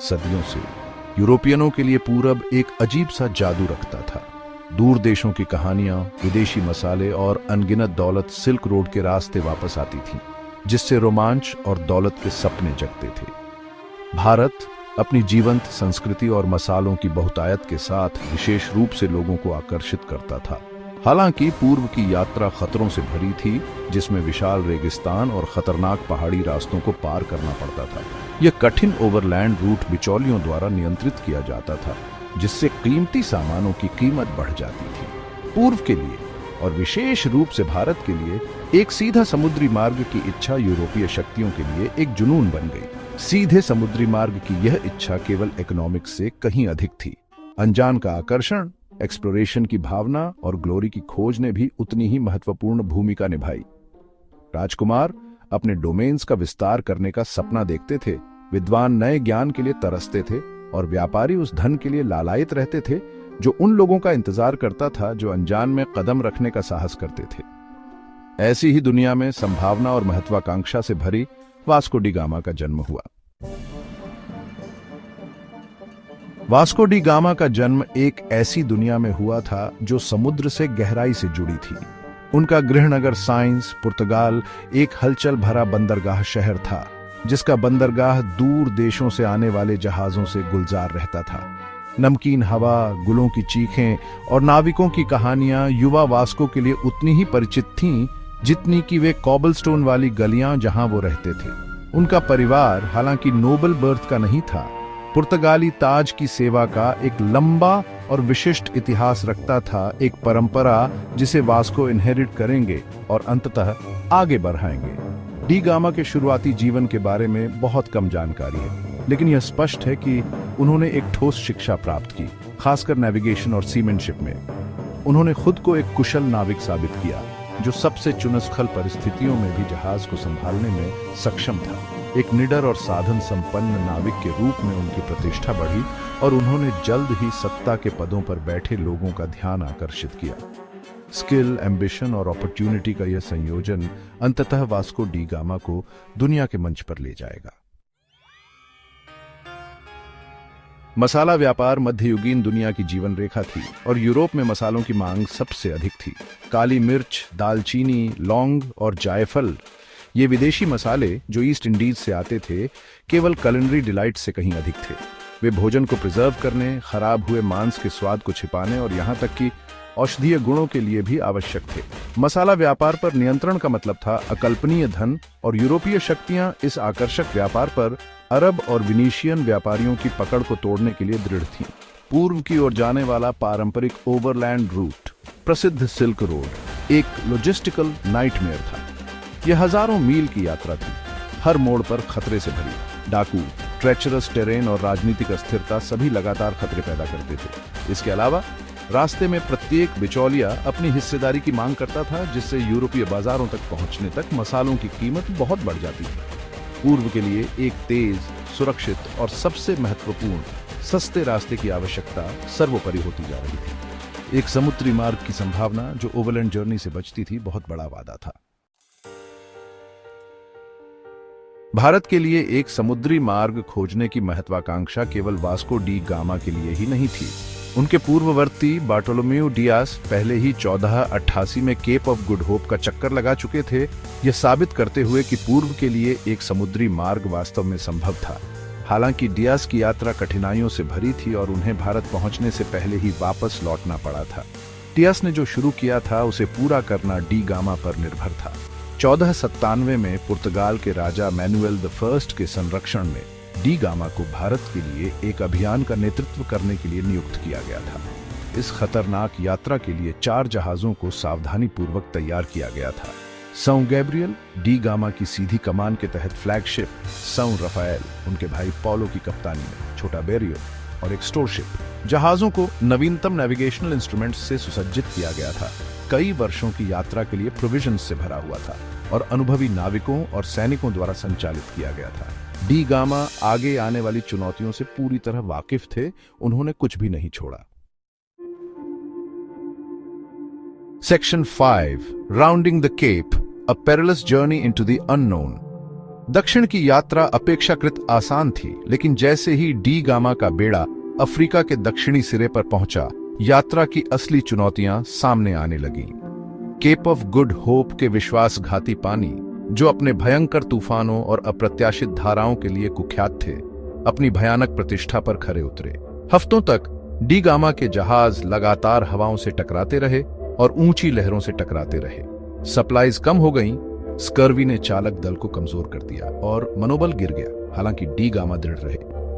सदियों से यूरोपियनों के लिए पूरब एक अजीब सा जादू रखता था। दूर देशों की कहानियां, विदेशी मसाले और अनगिनत दौलत सिल्क रोड के रास्ते वापस आती थीं, जिससे रोमांच और दौलत के सपने जगते थे। भारत अपनी जीवंत संस्कृति और मसालों की बहुतायत के साथ विशेष रूप से लोगों को आकर्षित करता था। हालांकि पूर्व की यात्रा खतरों से भरी थी, जिसमें विशाल रेगिस्तान और खतरनाक पहाड़ी रास्तों को पार करना पड़ता था। यह कठिन ओवरलैंड रूट बिचौलियों द्वारा नियंत्रित किया जाता था, जिससे कीमती सामानों की कीमत बढ़ जाती थी। पूर्व के लिए और विशेष रूप से भारत के लिए एक सीधा समुद्री मार्ग की इच्छा यूरोपीय शक्तियों के लिए एक जुनून बन गई। सीधे समुद्री मार्ग की यह इच्छा केवल इकोनॉमिक्स से कहीं अधिक थी। अनजान का आकर्षण, एक्सप्लोरेशन की भावना और ग्लोरी की खोज ने भी उतनी ही महत्वपूर्ण भूमिका निभाई। राजकुमार अपने डोमेन्स का विस्तार करने का सपना देखते थे, विद्वान नए ज्ञान के लिए तरसते थे और व्यापारी उस धन के लिए लालायित रहते थे जो उन लोगों का इंतजार करता था जो अनजान में कदम रखने का साहस करते थे। ऐसी ही दुनिया में संभावना और महत्वाकांक्षा से भरी वास्को डी गामा का जन्म हुआ। वास्को डी गामा का जन्म एक ऐसी दुनिया में हुआ था जो समुद्र से गहराई से जुड़ी थी। उनका गृहनगर साइंस, पुर्तगाल एक हलचल भरा बंदरगाह शहर था, जिसका बंदरगाह दूर देशों से आने वाले जहाजों से गुलजार रहता था। नमकीन हवा, गुलों की चीखें और नाविकों की कहानियां युवा वास्को के लिए उतनी ही परिचित थीं जितनी कि वे कॉबलस्टोन वाली गलियां जहां वो रहते थे। उनका परिवार हालांकि नोबल बर्थ का नहीं था, पुर्तगाली ताज की सेवा का एक लंबा और विशिष्ट इतिहास रखता था, एक परंपरा जिसे वास्को इनहेरिट करेंगे और अंततः आगे बढ़ाएंगे। डी गामा के शुरुआती जीवन के बारे में बहुत कम जानकारी है, लेकिन यह स्पष्ट है कि उन्होंने एक ठोस शिक्षा प्राप्त की, खासकर नेविगेशन और सीमेनशिप में। उन्होंने खुद को एक कुशल नाविक साबित किया, जो सबसे चुनसखल परिस्थितियों में भी जहाज को संभालने में सक्षम था। एक निडर और साधन संपन्न नाविक के रूप में उनकी प्रतिष्ठा बढ़ी और उन्होंने जल्द ही सत्ता के पदों पर बैठे लोगों का ध्यान आकर्षित किया। स्किल, एम्बिशन और अपॉर्चुनिटी का यह संयोजन अंततः वास्को डी गामा को दुनिया के मंच पर ले जाएगा। मसाला व्यापार मध्ययुगीन दुनिया की जीवन रेखा थी और यूरोप में मसालों की मांग सबसे अधिक थी। काली मिर्च, दालचीनी, लौंग और जायफल, ये विदेशी मसाले जो ईस्ट इंडीज से आते थे, केवल कुलिनरी डिलाइट से कहीं अधिक थे। वे भोजन को प्रिजर्व करने, खराब हुए मांस के स्वाद को छिपाने और यहाँ तक कि औषधीय गुणों के लिए भी आवश्यक थे। मसाला व्यापार पर नियंत्रण का मतलब था अकल्पनीय धन, और यूरोपीय शक्तियां इस आकर्षक व्यापार पर अरब और विनीशियन व्यापारियों की पकड़ को तोड़ने के लिए दृढ़ थीं। पूर्व की ओर जाने वाला पारंपरिक ओवरलैंड रूट, प्रसिद्ध सिल्क रोड, एक लॉजिस्टिकल नाइटमेयर था। यह हजारों मील की यात्रा थी, हर मोड़ पर खतरे से भरी। डाकू, ट्रेचरस टेरेन और राजनीतिक अस्थिरता सभी लगातार खतरे पैदा करते थे। इसके अलावा रास्ते में प्रत्येक बिचौलिया अपनी हिस्सेदारी की मांग करता था, जिससे यूरोपीय बाजारों तक पहुंचने तक मसालों की कीमत बहुत बढ़ जाती थी। पूर्व के लिए एक तेज, सुरक्षित और सबसे महत्वपूर्ण सस्ते रास्ते की आवश्यकता सर्वोपरि होती जा रही थी। एक समुद्री मार्ग की संभावना जो ओवरलैंड जर्नी से बचती थी, बहुत बड़ा वादा था। भारत के लिए एक समुद्री मार्ग खोजने की महत्वाकांक्षा केवल वास्को डी गामा के लिए ही नहीं थी। उनके पूर्ववर्ती बार्टोलोमेउ डियास पहले ही 1488 में केप ऑफ गुड होप का चक्कर लगा चुके थे, यह साबित करते हुए कि पूर्व के लिए एक समुद्री मार्ग वास्तव में संभव था। हालांकि डियास की यात्रा कठिनाइयों से भरी थी और उन्हें भारत पहुंचने से पहले ही वापस लौटना पड़ा था। डियास ने जो शुरू किया था उसे पूरा करना डी गामा पर निर्भर था। 1497 में पुर्तगाल के राजा मैनुएल द फर्स्ट के संरक्षण में डी गामा को भारत के लिए एक अभियान का नेतृत्व करने के लिए नियुक्त किया गया था। इस खतरनाक यात्रा के लिए 4 जहाजों को सावधानीपूर्वक तैयार किया गया था। सौ गैब्रियल डी गामा की सीधी कमान के तहत फ्लैगशिप सौ रफाएल, उनके भाई पॉलो की कप्तानी में छोटा बेरियो और एक स्टोरशिप। जहाजों को नवीनतम नेविगेशनल इंस्ट्रूमेंट्स से सुसज्जित किया गया था। कई वर्षों की यात्रा के लिए प्रोविजंस से भरा हुआ था और अनुभवी नाविकों और सैनिकों द्वारा संचालित किया गया था। डी गामा आगे आने वाली चुनौतियों से पूरी तरह वाकिफ थे, उन्होंने कुछ भी नहीं छोड़ा। Section 5, rounding the cape, a perilous journey into the unknown. दक्षिण की यात्रा अपेक्षाकृत आसान थी, लेकिन जैसे ही डी गामा का बेड़ा अफ्रीका के दक्षिणी सिरे पर पहुंचा, यात्रा की असली चुनौतियां सामने आने लगीं। केप ऑफ गुड होप के विश्वासघाती पानी, जो अपने भयंकर तूफानों और अप्रत्याशित धाराओं के लिए कुख्यात थे, अपनी भयानक प्रतिष्ठा पर खरे उतरे। हफ्तों तक डी गामा के जहाज लगातार हवाओं से टकराते रहे और ऊंची लहरों से टकराते रहे। सप्लाईज कम हो गईं, स्कर्वी ने चालक दल को कमजोर कर दिया और मनोबल गिर गया। हालांकि डी गामा दृढ़ रहे।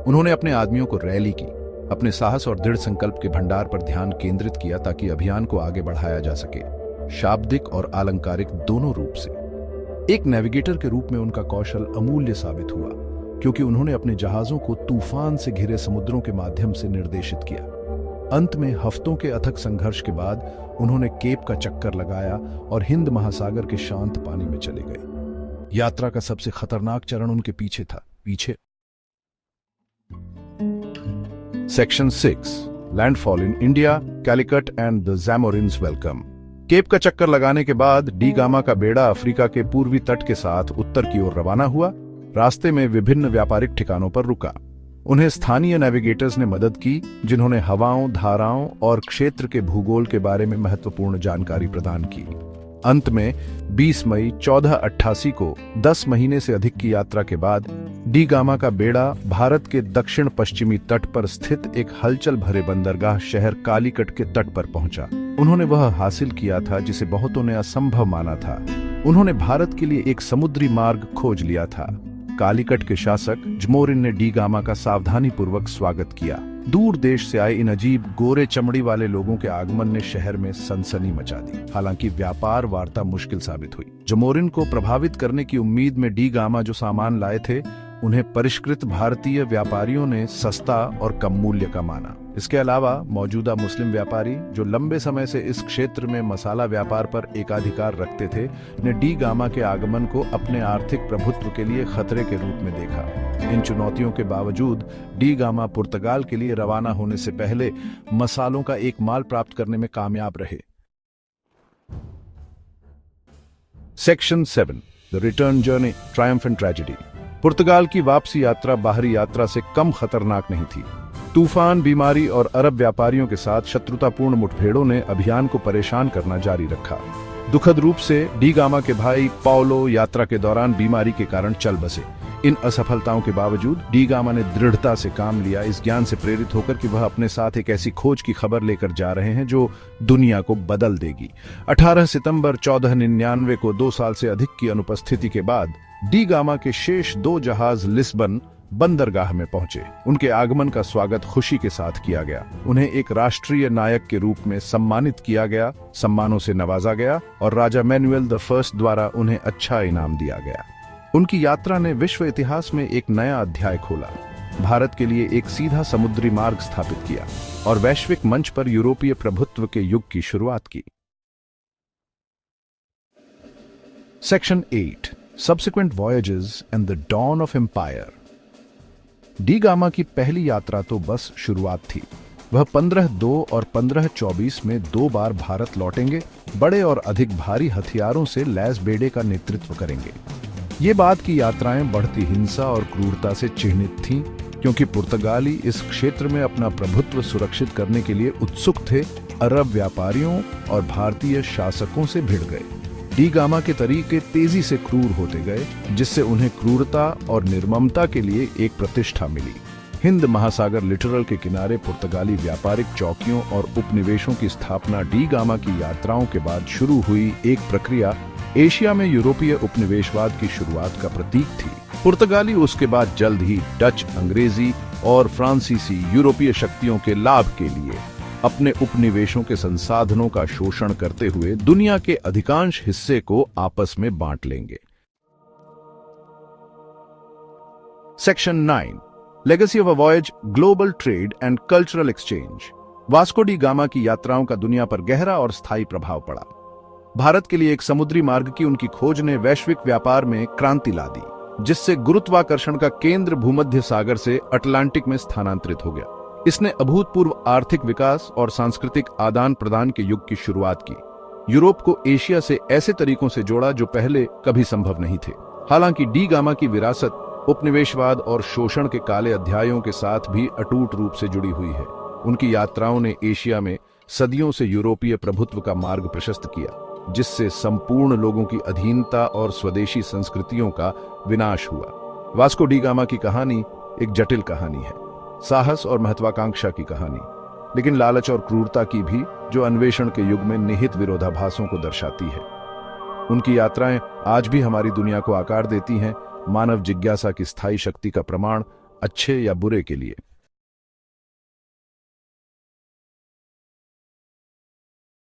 उन्होंने अपने आदमियों को रैली की, अपने साहस और दृढ़ संकल्प के भंडार पर ध्यान केंद्रित किया ताकि अभियान को आगे बढ़ाया जा सके, शाब्दिक और आलंकारिक दोनों रूप से। एक नेविगेटर के रूप में उनका कौशल अमूल्य साबित हुआ, क्योंकि उन्होंने अपने जहाजों को तूफान से घिरे समुद्रों के माध्यम से निर्देशित किया। अंत में हफ्तों के अथक संघर्ष के बाद उन्होंने केप का चक्कर लगाया और हिंद महासागर के शांत पानी में चले गए। यात्रा का सबसे खतरनाक चरण उनके पीछे था। Section 6, landfall in India, Calicut and the Zamorins welcome. Cape का चक्कर लगाने के बाद डी गामा का बेड़ा अफ्रीका के पूर्वी तट के साथ उत्तर की ओर रवाना हुआ। रास्ते में विभिन्न व्यापारिक ठिकानों पर रुका। उन्हें स्थानीय नेविगेटर्स ने मदद की, जिन्होंने हवाओं, धाराओं और क्षेत्र के भूगोल के बारे में महत्वपूर्ण जानकारी प्रदान की। अंत में 20 मई 1488 को 10 महीने से अधिक की यात्रा के बाद डी गामा का बेड़ा भारत के दक्षिण पश्चिमी तट पर स्थित एक हलचल भरे बंदरगाह शहर कालीकट के तट पर पहुंचा। उन्होंने वह हासिल किया था जिसे बहुतों ने असंभव माना था। उन्होंने भारत के लिए एक समुद्री मार्ग खोज लिया था। कालीकट के शासक जमोरिन ने डी गामा का सावधानीपूर्वक स्वागत किया। दूर देश से आए इन अजीब गोरे चमड़ी वाले लोगों के आगमन ने शहर में सनसनी मचा दी। हालांकि व्यापार वार्ता मुश्किल साबित हुई। जमोरिन को प्रभावित करने की उम्मीद में डी गामा जो सामान लाए थे, उन्हें परिष्कृत भारतीय व्यापारियों ने सस्ता और कम मूल्य का माना। इसके अलावा मौजूदा मुस्लिम व्यापारी, जो लंबे समय से इस क्षेत्र में मसाला व्यापार पर एकाधिकार रखते थे, ने डी गामा के आगमन को अपने आर्थिक प्रभुत्व के लिए खतरे के रूप में देखा। इन चुनौतियों के बावजूद डी गामा पुर्तगाल के लिए रवाना होने से पहले मसालों का एक माल प्राप्त करने में कामयाब रहे। Section 7, the return journey, triumph and tragedy. पुर्तगाल की वापसी यात्रा बाहरी यात्रा से कम खतरनाक नहीं थी। तूफान, बीमारी और अरब व्यापारियों के साथ शत्रुतापूर्ण मुठभेड़ों ने अभियान को परेशान करना जारी रखा। दुखद रूप से डी गामा के भाई पाओलो यात्रा के दौरान बीमारी के कारण चल बसे। इन असफलताओं के बावजूद डी गामा ने दृढ़ता से काम लिया, इस ज्ञान से प्रेरित होकर कि वह अपने साथ एक ऐसी खोज की खबर लेकर जा रहे हैं जो दुनिया को बदल देगी। 18 सितंबर 1499 को 2 साल से अधिक की अनुपस्थिति के बाद डी गामा के शेष 2 जहाज लिस्बन बंदरगाह में पहुंचे। उनके आगमन का स्वागत खुशी के साथ किया गया। उन्हें एक राष्ट्रीय नायक के रूप में सम्मानित किया गया, सम्मानों से नवाजा गया और राजा मैनुएल द फर्स्ट द्वारा उन्हें अच्छा इनाम दिया गया। उनकी यात्रा ने विश्व इतिहास में एक नया अध्याय खोला, भारत के लिए एक सीधा समुद्री मार्ग स्थापित किया और वैश्विक मंच पर यूरोपीय प्रभुत्व के युग की शुरुआत की। Section 8, Subsequent voyages and the dawn of empire। D gamma की पहली यात्रा तो बस शुरुआत थी। वह 15-2 और 15-24 में 2 बार भारत लौटेंगे, बड़े और अधिक भारी हथियारों से लैस बेड़े का नेतृत्व करेंगे। ये बाद की यात्राएं बढ़ती हिंसा और क्रूरता से चिह्नित थीं, क्योंकि पुर्तगाली इस क्षेत्र में अपना प्रभुत्व सुरक्षित करने के लिए उत्सुक थे। अरब व्यापारियों और भारतीय शासकों से भिड़ गए। डी गामा के तरीके तेजी से क्रूर होते गए, जिससे उन्हें क्रूरता और निर्ममता के लिए एक प्रतिष्ठा मिली। हिंद महासागर लिटरल के किनारे पुर्तगाली व्यापारिक चौकियों और उपनिवेशों की स्थापना डी गामा की यात्राओं के बाद शुरू हुई एक प्रक्रिया एशिया में यूरोपीय उपनिवेशवाद की शुरुआत का प्रतीक थी। पुर्तगाली उसके बाद जल्द ही डच, अंग्रेजी और फ्रांसीसी यूरोपीय शक्तियों के लाभ के लिए अपने उपनिवेशों के संसाधनों का शोषण करते हुए दुनिया के अधिकांश हिस्से को आपस में बांट लेंगे। Section 9, legacy of a voyage, global trade and cultural exchange. Vasco D gamma की यात्राओं का दुनिया पर गहरा और स्थायी प्रभाव पड़ा। भारत के लिए एक समुद्री मार्ग की उनकी खोज ने वैश्विक व्यापार में क्रांति ला दी, जिससे गुरुत्वाकर्षण का केंद्र भूमध्य सागर से अटलांटिक में स्थानांतरित हो गया। इसने अभूतपूर्व आर्थिक विकास और सांस्कृतिक आदान प्रदान के युग की शुरुआत की। यूरोप को एशिया से ऐसे तरीकों से जोड़ा जो पहले कभी संभव नहीं थे। हालांकि डी गामा की विरासत उपनिवेशवाद और शोषण के काले अध्यायों के साथ भी अटूट रूप से जुड़ी हुई है। उनकी यात्राओं ने एशिया में सदियों से यूरोपीय प्रभुत्व का मार्ग प्रशस्त किया, जिससे संपूर्ण लोगों की अधीनता और स्वदेशी संस्कृतियों का विनाश हुआ। वास्को डी गामा की कहानी एक जटिल कहानी है, साहस और महत्वाकांक्षा की कहानी, लेकिन लालच और क्रूरता की भी, जो अन्वेषण के युग में निहित विरोधाभासों को दर्शाती है। उनकी यात्राएं आज भी हमारी दुनिया को आकार देती हैं, मानव जिज्ञासा की स्थायी शक्ति का प्रमाण, अच्छे या बुरे के लिए।